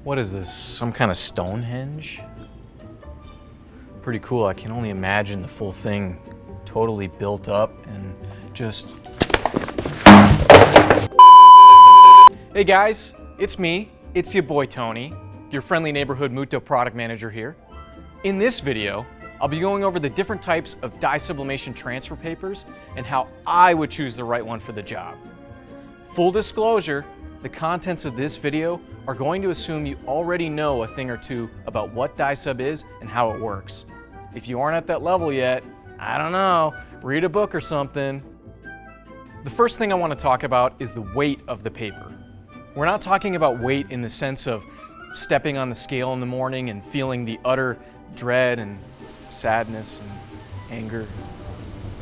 What is this? Some kind of Stonehenge? Pretty cool. I can only imagine the full thing totally built up and just... Hey guys, it's me. It's your boy Tony, your friendly neighborhood Mutoh product manager here. In this video, I'll be going over the different types of dye sublimation transfer papers and how I would choose the right one for the job. Full disclosure, the contents of this video are going to assume you already know a thing or two about what dye sub is and how it works. If you aren't at that level yet, I don't know, read a book or something. The first thing I want to talk about is the weight of the paper. We're not talking about weight in the sense of stepping on the scale in the morning and feeling the utter dread and sadness and anger,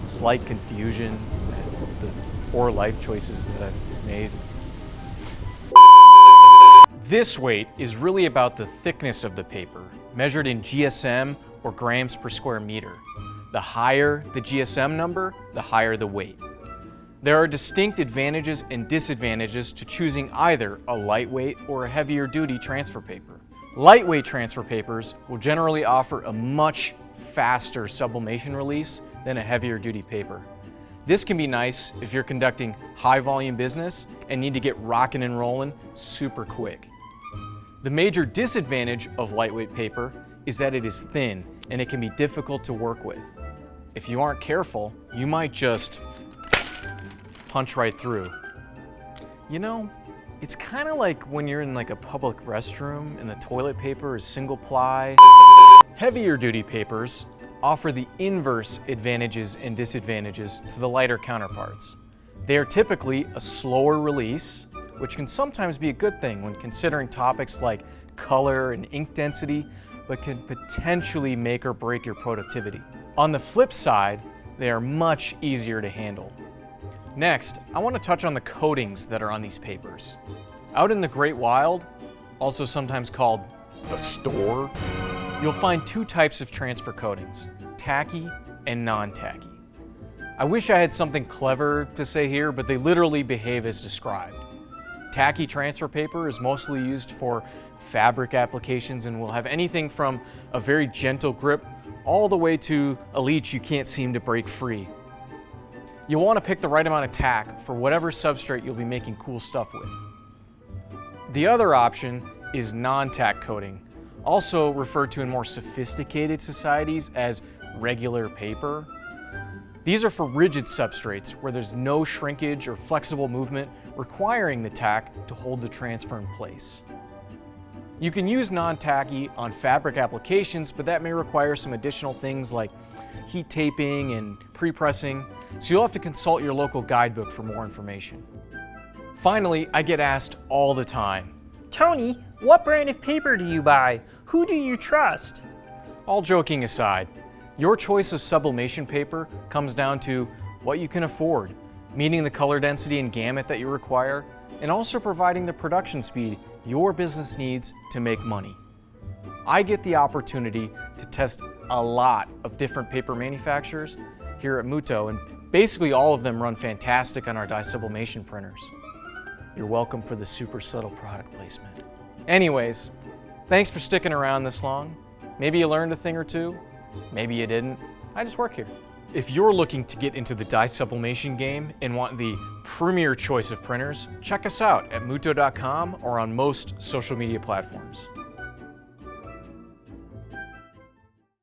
slight confusion at the poor life choices that I've made. This weight is really about the thickness of the paper, measured in GSM or grams per square meter. The higher the GSM number, the higher the weight. There are distinct advantages and disadvantages to choosing either a lightweight or a heavier duty transfer paper. Lightweight transfer papers will generally offer a much faster sublimation release than a heavier duty paper. This can be nice if you're conducting high volume business and need to get rocking and rolling super quick. The major disadvantage of lightweight paper is that it is thin and it can be difficult to work with. If you aren't careful, you might just punch right through. You know, it's kind of like when you're in like a public restroom and the toilet paper is single ply. Heavier duty papers offer the inverse advantages and disadvantages to the lighter counterparts. They are typically a slower release, which can sometimes be a good thing when considering topics like color and ink density, but can potentially make or break your productivity. On the flip side, they are much easier to handle. Next, I want to touch on the coatings that are on these papers. Out in the great wild, also sometimes called the store, you'll find two types of transfer coatings, tacky and non-tacky. I wish I had something clever to say here, but they literally behave as described. Tacky transfer paper is mostly used for fabric applications and will have anything from a very gentle grip all the way to a leech you can't seem to break free. You'll want to pick the right amount of tack for whatever substrate you'll be making cool stuff with. The other option is non-tack coating, also referred to in more sophisticated societies as regular paper. These are for rigid substrates where there's no shrinkage or flexible movement requiring the tack to hold the transfer in place. You can use non-tacky on fabric applications, but that may require some additional things like heat taping and pre-pressing, so you'll have to consult your local guidebook for more information. Finally, I get asked all the time, Tony, what brand of paper do you buy? Who do you trust? All joking aside, your choice of sublimation paper comes down to what you can afford, meeting the color density and gamut that you require, and also providing the production speed your business needs to make money. I get the opportunity to test a lot of different paper manufacturers here at Mutoh, and basically all of them run fantastic on our dye sublimation printers. You're welcome for the super subtle product placement. Anyways, thanks for sticking around this long. Maybe you learned a thing or two, maybe you didn't. I just work here. If you're looking to get into the dye sublimation game and want the premier choice of printers, check us out at mutoh.com or on most social media platforms.